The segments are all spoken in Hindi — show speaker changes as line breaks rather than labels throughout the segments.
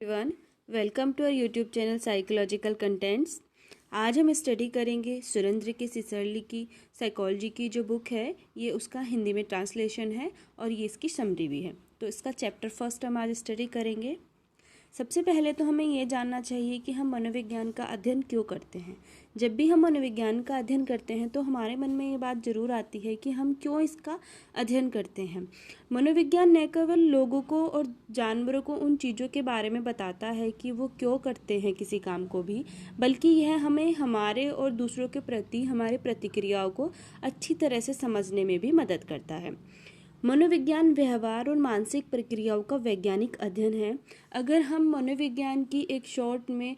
Everyone, welcome to our YouTube channel psychological contents. आज हम स्टडी करेंगे सुरेंद्र के सिसरली की साइकोलॉजी की जो बुक है, ये उसका हिंदी में ट्रांसलेशन है और ये इसकी समरी भी है। तो इसका चैप्टर फर्स्ट हम आज स्टडी करेंगे। सबसे पहले तो हमें ये जानना चाहिए कि हम मनोविज्ञान का अध्ययन क्यों करते हैं। जब भी हम मनोविज्ञान का अध्ययन करते हैं तो हमारे मन में ये बात ज़रूर आती है कि हम क्यों इसका अध्ययन करते हैं। मनोविज्ञान न केवल लोगों को और जानवरों को उन चीज़ों के बारे में बताता है कि वो क्यों करते हैं किसी काम को भी, बल्कि यह हमें हमारे और दूसरों के प्रति हमारे प्रतिक्रियाओं को अच्छी तरह से समझने में भी मदद करता है। मनोविज्ञान व्यवहार और मानसिक प्रक्रियाओं का वैज्ञानिक अध्ययन है। अगर हम मनोविज्ञान की एक शॉर्ट में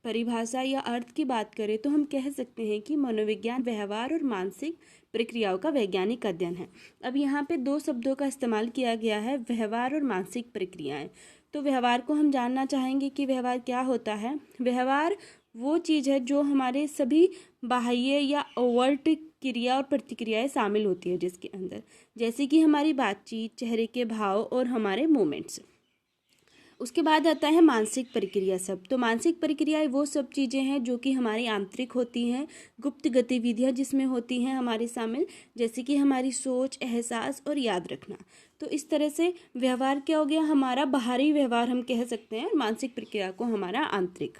परिभाषा या अर्थ की बात करें तो हम कह सकते हैं कि मनोविज्ञान व्यवहार और मानसिक प्रक्रियाओं का वैज्ञानिक अध्ययन है। अब यहाँ पे दो शब्दों का इस्तेमाल किया गया है, व्यवहार और मानसिक प्रक्रियाएं। तो व्यवहार को हम जानना चाहेंगे कि व्यवहार क्या होता है। व्यवहार वो चीज़ है जो हमारे सभी बाह्य या ओवर्ट क्रिया और प्रतिक्रियाएं शामिल होती है जिसके अंदर, जैसे कि हमारी बातचीत, चेहरे के भाव और हमारे मूवमेंट्स। उसके बाद आता है मानसिक प्रक्रिया सब। तो मानसिक प्रक्रियाएं वो सब चीज़ें हैं जो कि हमारी आंतरिक होती हैं, गुप्त गतिविधियां जिसमें होती हैं हमारे शामिल, जैसे कि हमारी सोच, एहसास और याद रखना। तो इस तरह से व्यवहार क्या हो गया, हमारा बाहरी व्यवहार हम कह सकते हैं, और मानसिक प्रक्रिया को हमारा आंतरिक।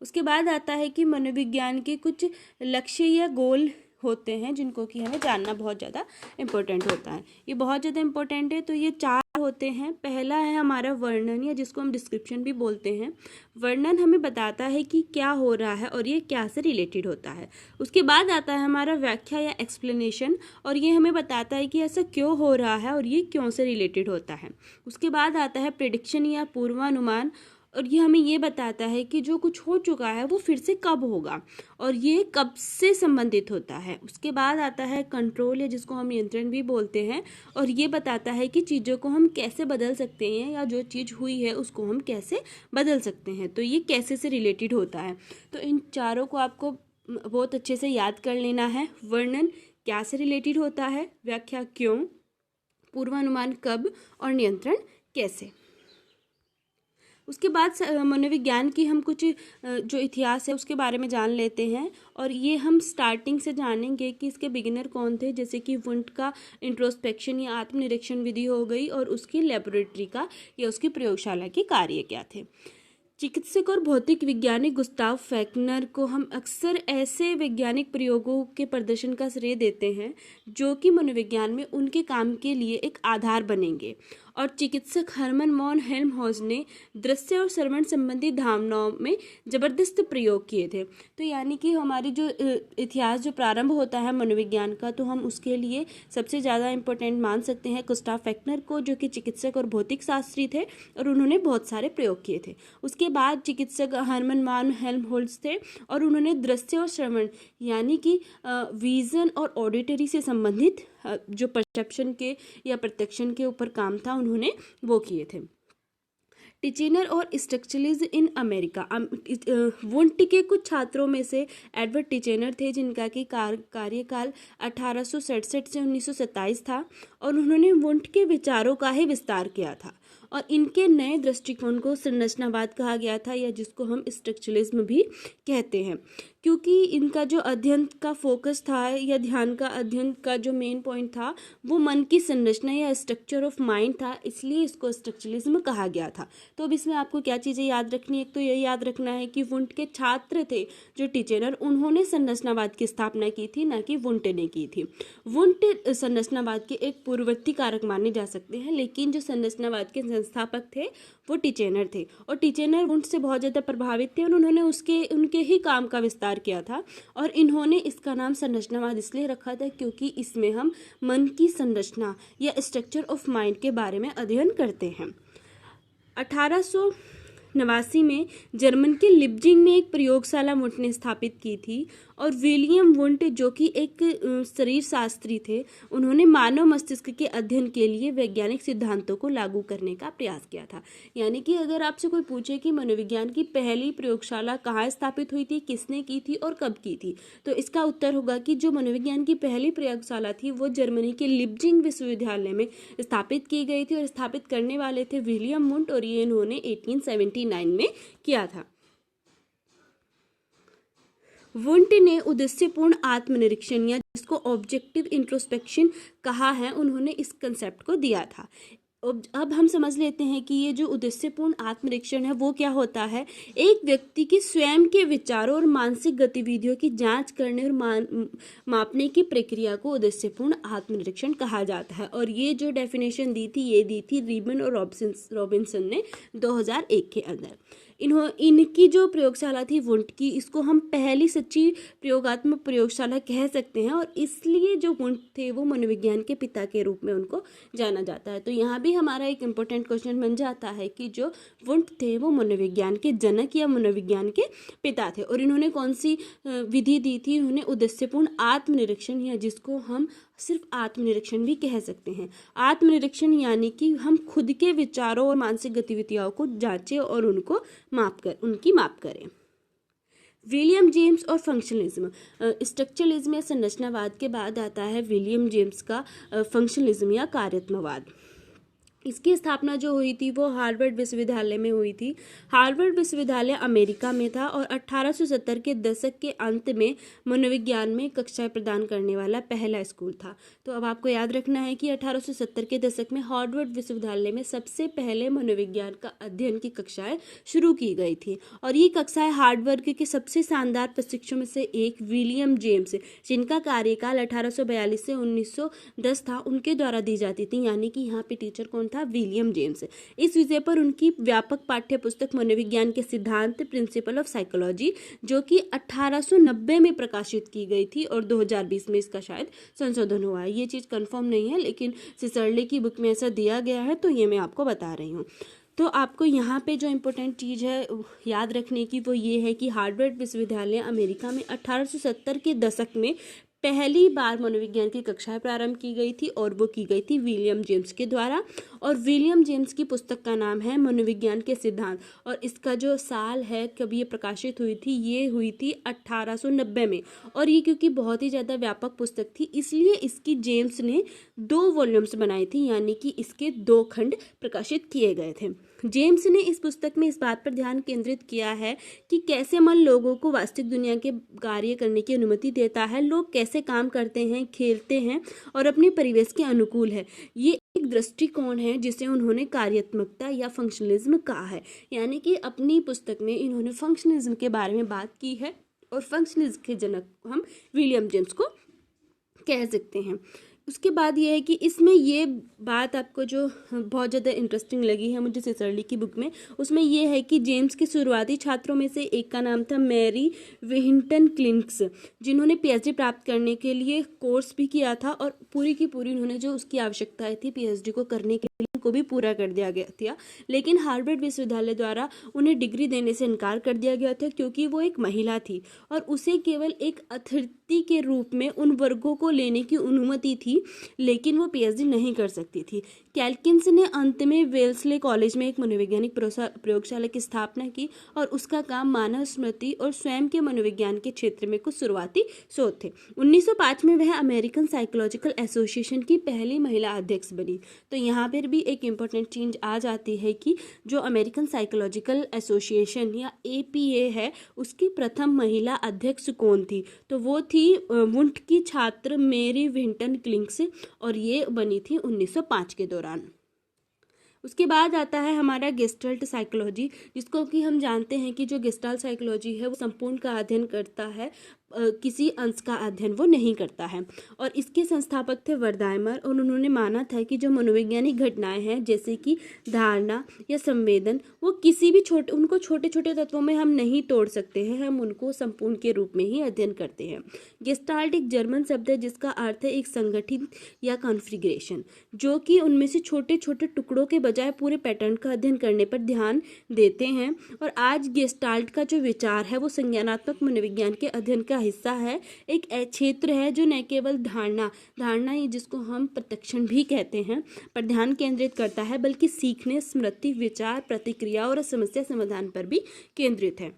उसके बाद आता है कि मनोविज्ञान के कुछ लक्ष्य या गोल होते हैं जिनको कि हमें जानना बहुत ज़्यादा इम्पोर्टेंट होता है। ये बहुत ज़्यादा इम्पोर्टेंट है। तो ये 4 होते हैं। पहला है हमारा वर्णन, या जिसको हम डिस्क्रिप्शन भी बोलते हैं। वर्णन हमें बताता है कि क्या हो रहा है और ये क्या से रिलेटेड होता है। उसके बाद आता है हमारा व्याख्या या एक्सप्लेनेशन, और ये हमें बताता है कि ऐसा क्यों हो रहा है और ये क्यों से रिलेटेड होता है। उसके बाद आता है प्रेडिक्शन या पूर्वानुमान, और ये हमें ये बताता है कि जो कुछ हो चुका है वो फिर से कब होगा और ये कब से संबंधित होता है। उसके बाद आता है कंट्रोल, या जिसको हम नियंत्रण भी बोलते हैं, और ये बताता है कि चीज़ों को हम कैसे बदल सकते हैं, या जो चीज़ हुई है उसको हम कैसे बदल सकते हैं। तो ये कैसे से रिलेटेड होता है। तो इन चारों को आपको बहुत अच्छे से याद कर लेना है। वर्णन क्या से रिलेटेड होता है, व्याख्या क्यों, पूर्वानुमान कब, और नियंत्रण कैसे। उसके बाद मनोविज्ञान की हम कुछ जो इतिहास है उसके बारे में जान लेते हैं, और ये हम स्टार्टिंग से जानेंगे कि इसके बिगिनर कौन थे, जैसे कि वुंट का इंट्रोस्पेक्शन या आत्मनिरीक्षण विधि हो गई, और उसकी लेबोरेटरी का या उसकी प्रयोगशाला के कार्य क्या थे। चिकित्सक और भौतिक वैज्ञानिक गुस्ताव फैक्नर को हम अक्सर ऐसे वैज्ञानिक प्रयोगों के प्रदर्शन का श्रेय देते हैं जो कि मनोविज्ञान में उनके काम के लिए एक आधार बनेंगे। और चिकित्सक हर्मन वॉन हेल्महोल्ट्ज ने दृश्य और श्रवण संबंधी धारणाओं में ज़बरदस्त प्रयोग किए थे। तो यानी कि हमारी जो इतिहास जो प्रारंभ होता है मनोविज्ञान का, तो हम उसके लिए सबसे ज़्यादा इम्पोर्टेंट मान सकते हैं गुस्ताव फैक्नर को, जो कि चिकित्सक और भौतिक शास्त्री थे, और उन्होंने बहुत सारे प्रयोग किए थे। उसके बाद चिकित्सक हर्मन वॉन हेल्महोल्ट्ज थे, और उन्होंने दृश्य और श्रवण यानी कि विजन और ऑडिटरी से संबंधित जो परसेप्शन के या प्रत्यक्षण के ऊपर काम था उन्होंने वो किए थे। टिचेनर और स्ट्रक्चरलिस्ट इन अमेरिका। वुंट के कुछ छात्रों में से एडवर्ड टिचेनर थे, जिनका कि कार्यकाल 1867 से 1927 था, और उन्होंने वुंट के विचारों का ही विस्तार किया था, और इनके नए दृष्टिकोण को संरचनावाद कहा गया था, या जिसको हम स्ट्रक्चरलिज्म भी कहते हैं, क्योंकि इनका जो अध्ययन का फोकस था या ध्यान का अध्ययन का जो मेन पॉइंट था वो मन की संरचना या स्ट्रक्चर ऑफ माइंड था, इसलिए इसको स्ट्रक्चरलिज्म कहा गया था। तो अब इसमें आपको क्या चीज़ें याद रखनी है, एक तो ये याद रखना है कि वुंट के छात्र थे जो टिचेनर, उन्होंने संरचनावाद की स्थापना की थी, ना कि वुंट ने की थी। वुंट संरचनावाद के एक पूर्ववर्ती कारक माने जा सकते हैं, लेकिन जो संरचनावाद के संस्थापक थे वो टिचेनर थे, और टिचेनर वुंट से बहुत ज़्यादा प्रभावित थे, और उन्होंने उनके ही काम का विस्तार किया था। और इन्होंने इसका नाम संरचनावाद इसलिए रखा था क्योंकि इसमें हम मन की संरचना या स्ट्रक्चर ऑफ माइंड के बारे में अध्ययन करते हैं। 1889 में जर्मन के लिप्जिग में एक प्रयोगशाला वुंट ने स्थापित की थी। और विलियम वुंट जो कि एक शरीर शास्त्री थे, उन्होंने मानव मस्तिष्क के अध्ययन के लिए वैज्ञानिक सिद्धांतों को लागू करने का प्रयास किया था। यानी कि अगर आपसे कोई पूछे कि मनोविज्ञान की पहली प्रयोगशाला कहाँ स्थापित हुई थी, किसने की थी और कब की थी, तो इसका उत्तर होगा कि जो मनोविज्ञान की पहली प्रयोगशाला थी वो जर्मनी के लिप्जिग विश्वविद्यालय में स्थापित की गई थी और स्थापित करने वाले थे विलियम वुंट, और ये इन्होंने 1879 में किया था। वुंट ने उद्देश्यपूर्ण आत्मनिरीक्षण या जिसको ऑब्जेक्टिव इंट्रोस्पेक्शन कहा है, उन्होंने इस कंसेप्ट को दिया था। अब हम समझ लेते हैं कि ये जो उद्देश्यपूर्ण आत्मनिरीक्षण है वो क्या होता है। एक व्यक्ति की स्वयं के विचारों और मानसिक गतिविधियों की जांच करने और मापने की प्रक्रिया को उद्देश्यपूर्ण आत्मनिरीक्षण कहा जाता है। और ये जो डेफिनेशन दी थी रीमन और रॉबिन्सन ने 2001 के अंदर। इनकी जो प्रयोगशाला थी वुंट की, इसको हम पहली सच्ची प्रयोगात्मक प्रयोगशाला कह सकते हैं, और इसलिए जो वुंट थे वो मनोविज्ञान के पिता के रूप में उनको जाना जाता है। तो यहाँ भी हमारा एक इम्पोर्टेंट क्वेश्चन बन जाता है कि जो वुंट थे वो मनोविज्ञान के जनक या मनोविज्ञान के पिता थे। और इन्होंने कौन सी विधि दी थी? इन्होंने उद्देश्यपूर्ण आत्मनिरीक्षण, या जिसको हम सिर्फ आत्मनिरीक्षण भी कह सकते हैं। आत्मनिरीक्षण यानी कि हम खुद के विचारों और मानसिक गतिविधियों को जांचें और उनको उनकी माप करें। विलियम जेम्स और फंक्शनलिज्म। स्ट्रक्चरलिज्म या संरचनावाद के बाद आता है विलियम जेम्स का फंक्शनलिज्म या कार्यात्मवाद। इसकी स्थापना जो हुई थी वो हार्वर्ड विश्वविद्यालय में हुई थी। हार्वर्ड विश्वविद्यालय अमेरिका में था और 1870 के दशक के अंत में मनोविज्ञान में कक्षाएं प्रदान करने वाला पहला स्कूल था। तो अब आपको याद रखना है कि 1870 के दशक में हार्वर्ड विश्वविद्यालय में सबसे पहले मनोविज्ञान का अध्ययन की कक्षाएं शुरू की गई थी। और ये कक्षाएं हार्वर्ड के सबसे शानदार प्रशिक्षकों में से एक विलियम जेम्स, जिनका कार्यकाल 1842 से 1910 था, उनके द्वारा दी जाती थी। यानी कि यहाँ पे टीचर कौन था? William James. इस विषय पर उनकी व्यापक पाठ्य पुस्तक मनोविज्ञान के सिद्धांत, प्रिंसिपल ऑफ साइकोलॉजी, जो कि 1890 में प्रकाशित की गई थी और 2020 में इसका शायद संशोधन हुआ है। ये चीज़ कंफर्म नहीं है, लेकिन सिसर्ली की बुक में ऐसा दिया गया है, तो ये मैं आपको बता रही हूँ। तो आपको यहाँ पे जो इम्पोर्टेंट चीज़ है याद रखने की वो ये है कि हार्वर्ड विश्वविद्यालय अमेरिका में 1870 के दशक में पहली बार मनोविज्ञान की कक्षाएं प्रारंभ की गई थी, और वो की गई थी विलियम जेम्स के द्वारा। और विलियम जेम्स की पुस्तक का नाम है मनोविज्ञान के सिद्धांत, और इसका जो साल है कब ये प्रकाशित हुई थी, ये हुई थी 1890 में। और ये क्योंकि बहुत ही ज़्यादा व्यापक पुस्तक थी, इसलिए इसकी जेम्स ने 2 वॉल्यूम्स बनाई थी, यानी कि इसके 2 खंड प्रकाशित किए गए थे। जेम्स ने इस पुस्तक में इस बात पर ध्यान केंद्रित किया है कि कैसे मन लोगों को वास्तविक दुनिया के कार्य करने की अनुमति देता है, लोग कैसे काम करते हैं, खेलते हैं और अपने परिवेश के अनुकूल है। ये एक दृष्टिकोण है जिसे उन्होंने कार्यात्मकता या फंक्शनलिज्म कहा है। यानी कि अपनी पुस्तक में इन्होंने फंक्शनलिज्म के बारे में बात की है, और फंक्शनलिज्म के जनक हम विलियम जेम्स को कह सकते हैं। उसके बाद ये है कि इसमें ये बात आपको जो बहुत ज़्यादा इंटरेस्टिंग लगी है मुझे सिसर्ली की बुक में, उसमें ये है कि जेम्स के शुरुआती छात्रों में से एक का नाम था मैरी विहिंटन क्लिंक्स, जिन्होंने पीएचडी प्राप्त करने के लिए कोर्स भी किया था, और पूरी की पूरी उन्होंने जो उसकी आवश्यकताएं थी पीएचडी को करने के लिए को भी पूरा कर दिया गया था। लेकिन हार्वर्ड विश्वविद्यालय द्वारा उन्हें डिग्री देने से इनकार कर दिया गया था, क्योंकि वो एक महिला थी और उसे केवल एक अतिथि के रूप में उन वर्गों को लेने की अनुमति थी, लेकिन वो पीएचडी नहीं कर सकती थी। कैल्किंस ने अंत में वेल्सले कॉलेज में एक मनोवैज्ञानिक प्रयोगशाला की स्थापना की, और उसका काम मानव स्मृति और स्वयं के मनोविज्ञान के क्षेत्र में कुछ शुरुआती शोध थे। 1905 में वह अमेरिकन साइकोलॉजिकल एसोसिएशन की पहली महिला अध्यक्ष बनी। तो यहाँ पर भी एक इम्पोर्टेंट चीज आ जाती है कि जो अमेरिकन साइकोलॉजिकल एसोसिएशन या APA है, उसकी प्रथम महिला अध्यक्ष कौन थी? तो वो थी वुंट की छात्र मैरी विहिंटन क्लिंक्स, और ये बनी थी 1905 के दौरान। उसके बाद आता है हमारा गेस्टल्ट साइकोलॉजी, जिसको कि हम जानते हैं कि जो गेस्टाल्ट साइकोलॉजी है वो संपूर्ण का अध्ययन करता है किसी अंश का अध्ययन वो नहीं करता है। और इसके संस्थापक थे वर्दायमर, और उन्होंने माना था कि जो मनोवैज्ञानिक घटनाएं हैं जैसे कि धारणा या संवेदन, वो किसी भी उनको छोटे छोटे तत्वों में हम नहीं तोड़ सकते हैं, हम उनको संपूर्ण के रूप में ही अध्ययन करते हैं। गेस्टाल्ट एक जर्मन शब्द है जिसका अर्थ है एक संगठित या कॉन्फ़िगरेशन, जो कि उनमें से छोटे छोटे टुकड़ों के बजाय पूरे पैटर्न का अध्ययन करने पर ध्यान देते हैं। और आज गेस्टाल्ट का जो विचार है वो संज्ञानात्मक मनोविज्ञान के अध्ययन का हिस्सा है, एक क्षेत्र है जो न केवल धारणा ही जिसको हम प्रत्यक्षण भी कहते हैं पर ध्यान केंद्रित करता है, बल्कि सीखने, स्मृति, विचार, प्रतिक्रिया और समस्या समाधान पर भी केंद्रित है।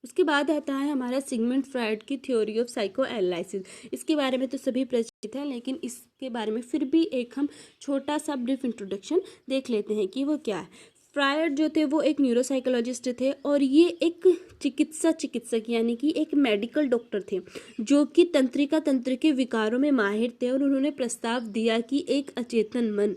उसके बाद आता है हमारा सिगमंड फ्रायड की थ्योरी ऑफ साइको एनालिसिस। इसके बारे में तो सभी परिचित हैं, लेकिन इसके बारे में फिर भी एक हम छोटा सा ब्रीफ इंट्रोडक्शन देख लेते हैं कि वो क्या है। फ्रायड जो थे वो एक न्यूरोसाइकोलॉजिस्ट थे, और ये एक चिकित्सक यानी कि एक मेडिकल डॉक्टर थे जो कि तंत्र के विकारों में माहिर थे। और उन्होंने प्रस्ताव दिया कि एक अचेतन मन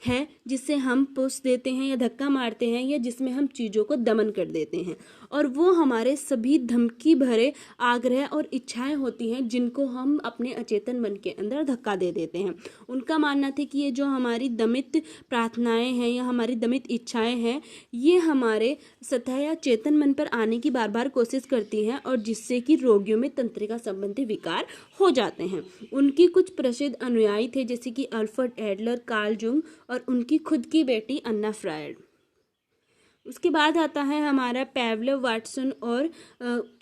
है जिसे हम पुश देते हैं या धक्का मारते हैं, या जिसमें हम चीज़ों को दमन कर देते हैं, और वो हमारे सभी धमकी भरे आग्रह और इच्छाएं होती हैं जिनको हम अपने अचेतन मन के अंदर धक्का दे देते हैं। उनका मानना था कि ये जो हमारी दमित प्रार्थनाएं हैं या हमारी दमित इच्छाएं हैं, ये हमारे सतह या चेतन मन पर आने की बार बार कोशिश करती हैं, और जिससे कि रोगियों में तंत्रिका संबंधी विकार हो जाते हैं। उनकी कुछ प्रसिद्ध अनुयायी थे जैसे कि अल्फ्रेड एडलर, कार्ल जुंग और उनकी खुद की बेटी अन्ना फ्रायड। उसके बाद आता है हमारा पैवलोव, वाटसन और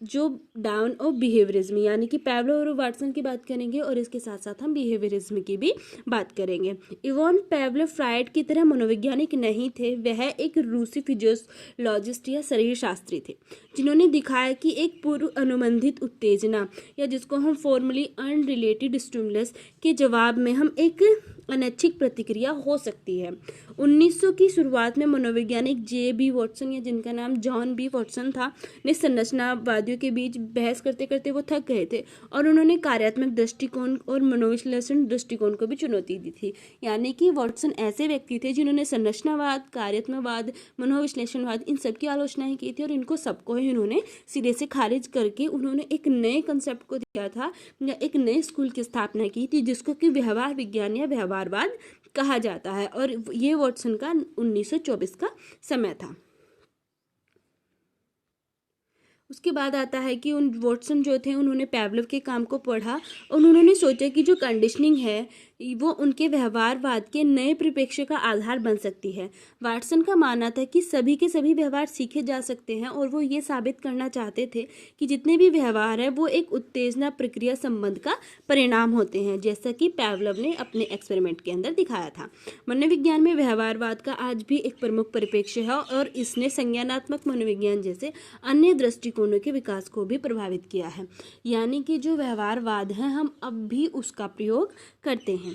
जो डाउन ऑफ बिहेवियरिज्म, यानी कि पैवलोव और वाटसन की बात करेंगे और इसके साथ साथ हम बिहेवियरिज्म की भी बात करेंगे। इवान पैवलोव फ्रायड की तरह मनोवैज्ञानिक नहीं थे, वह एक रूसी फिजियोलॉजिस्ट या शरीर शास्त्री थे जिन्होंने दिखाया कि एक पूर्व अनुबंधित उत्तेजना या जिसको हम फॉर्मली अनरिलेटेड स्टिमुलस के जवाब में हम एक अनैच्छिक प्रतिक्रिया हो सकती है। 1900 की शुरुआत में मनोवैज्ञानिक जे.बी. वाटसन, या जिनका नाम जॉन बी. वाटसन था, ने संरचनावादियों के बीच बहस करते करते वो थक गए थे, और उन्होंने कार्यात्मक दृष्टिकोण और मनोविश्लेषण दृष्टिकोण को भी चुनौती दी थी। यानी कि वाटसन ऐसे व्यक्ति थे जिन्होंने संरचनावाद, कार्यात्मकवाद, मनोविश्लेषणवाद, इन सब की आलोचनाएं की थी, और इनको सबको ही उन्होंने सिरे से खारिज करके उन्होंने एक नए कंसेप्ट को दिया था या एक नए स्कूल की स्थापना की थी जिसको कि व्यवहार विज्ञान या व्यवहारवाद कहा जाता है। और ये वाटसन का 1924 का समय था। उसके बाद आता है कि उन वाटसन जो थे उन्होंने पैवलोव के काम को पढ़ा और उन्होंने सोचा कि जो कंडीशनिंग है वो उनके व्यवहारवाद के नए परिप्रेक्ष्य का आधार बन सकती है। वाटसन का मानना था कि सभी के सभी व्यवहार सीखे जा सकते हैं, और वो ये साबित करना चाहते थे कि जितने भी व्यवहार है वो एक उत्तेजना प्रक्रिया संबंध का परिणाम होते हैं, जैसा कि पैवलोव ने अपने एक्सपेरिमेंट के अंदर दिखाया था। मनोविज्ञान में व्यवहारवाद का आज भी एक प्रमुख परिप्रेक्ष्य है, और इसने संज्ञानात्मक मनोविज्ञान जैसे अन्य दृष्टिकोणों के विकास को भी प्रभावित किया है। यानी कि जो व्यवहारवाद है हम अब भी उसका प्रयोग करते हैं।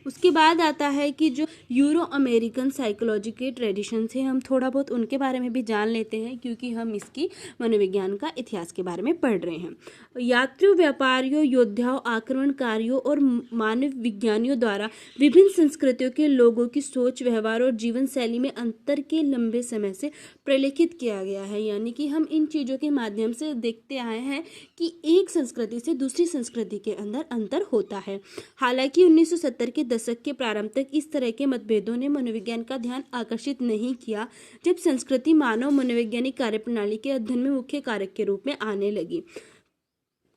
उसके बाद आता है कि जो यूरो अमेरिकन साइकोलॉजी के ट्रेडिशन है हम थोड़ा बहुत उनके बारे में भी जान लेते हैं, क्योंकि हम इसकी मनोविज्ञान का इतिहास के बारे में पढ़ रहे हैं। यात्रियों, व्यापारियों, योद्धाओं, आक्रमणकारियों और मानव विज्ञानियों द्वारा विभिन्न संस्कृतियों के लोगों की सोच, व्यवहार और जीवन शैली में अंतर के लंबे समय से प्रलेखित किया गया है। यानी कि हम इन चीज़ों के माध्यम से देखते आए हैं कि एक संस्कृति से दूसरी संस्कृति के अंदर अंतर होता है। हालांकि 1970 के दशक के प्रारंभ तक इस तरह के मतभेदों ने मनोविज्ञान का ध्यान आकर्षित नहीं किया, जब संस्कृति मानव मनोवैज्ञानिक कार्यप्रणाली के अध्ययन में मुख्य कारक के रूप में आने लगी।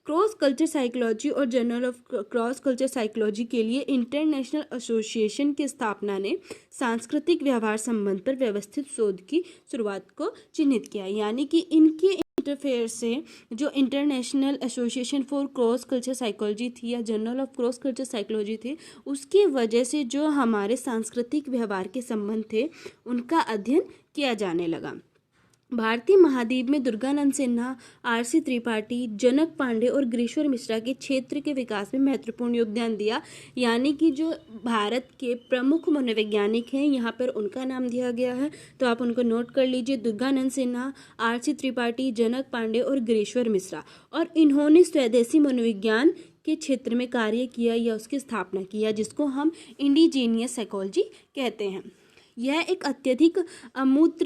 क्रॉस कल्चर साइकोलॉजी और journal of cross culture psychology के लिए इंटरनेशनल एसोसिएशन की स्थापना ने सांस्कृतिक व्यवहार संबंध पर व्यवस्थित शोध की शुरुआत को चिन्हित किया। यानी कि इनके इंटरफेयर से जो international association for cross culture psychology थी या journal of cross culture psychology थी, उसकी वजह से जो हमारे सांस्कृतिक व्यवहार के संबंध थे उनका अध्ययन किया जाने लगा। भारतीय महाद्वीप में दुर्गानंद सिन्हा, आर.सी. त्रिपाठी, जनक पांडे और गिरीश्वर मिश्रा के क्षेत्र के विकास में महत्वपूर्ण योगदान दिया। यानी कि जो भारत के प्रमुख मनोवैज्ञानिक हैं यहाँ पर उनका नाम दिया गया है, तो आप उनको नोट कर लीजिए। दुर्गानंद सिन्हा, आर.सी. त्रिपाठी, जनक पांडे और गिरीश्वर मिश्रा। और इन्होंने स्वदेशी मनोविज्ञान के क्षेत्र में कार्य किया या उसकी स्थापना किया, जिसको हम इंडिजीनियस साइकोलॉजी कहते हैं। यह एक अत्यधिक अमूर्त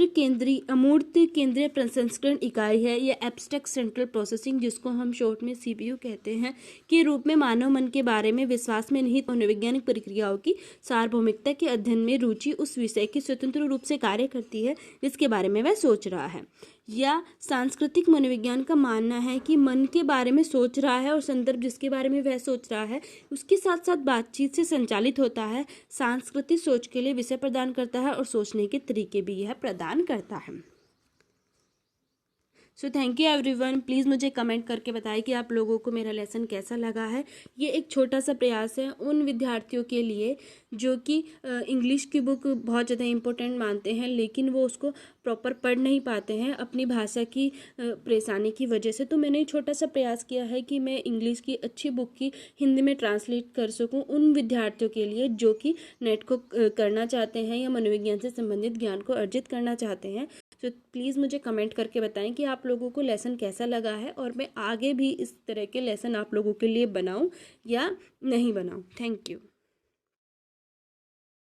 केंद्रीय प्रसंस्करण इकाई है। यह एब्स्ट्रैक्ट सेंट्रल प्रोसेसिंग, जिसको हम शॉर्ट में सीपीयू कहते हैं, के रूप में मानव मन के बारे में विश्वास में निहित मनोवैज्ञानिक प्रक्रियाओं की सार्वभौमिकता के अध्ययन में रुचि उस विषय की स्वतंत्र रूप से कार्य करती है जिसके बारे में वह सोच रहा है। या सांस्कृतिक मनोविज्ञान का मानना है कि मन के बारे में सोच रहा है और संदर्भ जिसके बारे में वह सोच रहा है उसके साथ साथ बातचीत से संचालित होता है। सांस्कृतिक सोच के लिए विषय प्रदान करता है और सोचने के तरीके भी यह प्रदान करता है। So thank you everyone. Please मुझे कमेंट करके बताएं कि आप लोगों को मेरा लेसन कैसा लगा है। ये एक छोटा सा प्रयास है उन विद्यार्थियों के लिए जो कि इंग्लिश की बुक बहुत ज़्यादा इम्पोर्टेंट मानते हैं लेकिन वो उसको प्रॉपर पढ़ नहीं पाते हैं अपनी भाषा की परेशानी की वजह से। तो मैंने एक छोटा सा प्रयास किया है कि मैं इंग्लिश की अच्छी बुक की हिंदी में ट्रांसलेट कर सकूं उन विद्यार्थियों के लिए जो कि नेट को करना चाहते हैं या मनोविज्ञान से संबंधित ज्ञान को अर्जित करना चाहते हैं। तो प्लीज़ मुझे कमेंट करके बताएं कि आप लोगों को लेसन कैसा लगा है और मैं आगे भी इस तरह के लेसन आप लोगों के लिए बनाऊं या नहीं बनाऊं। Thank you.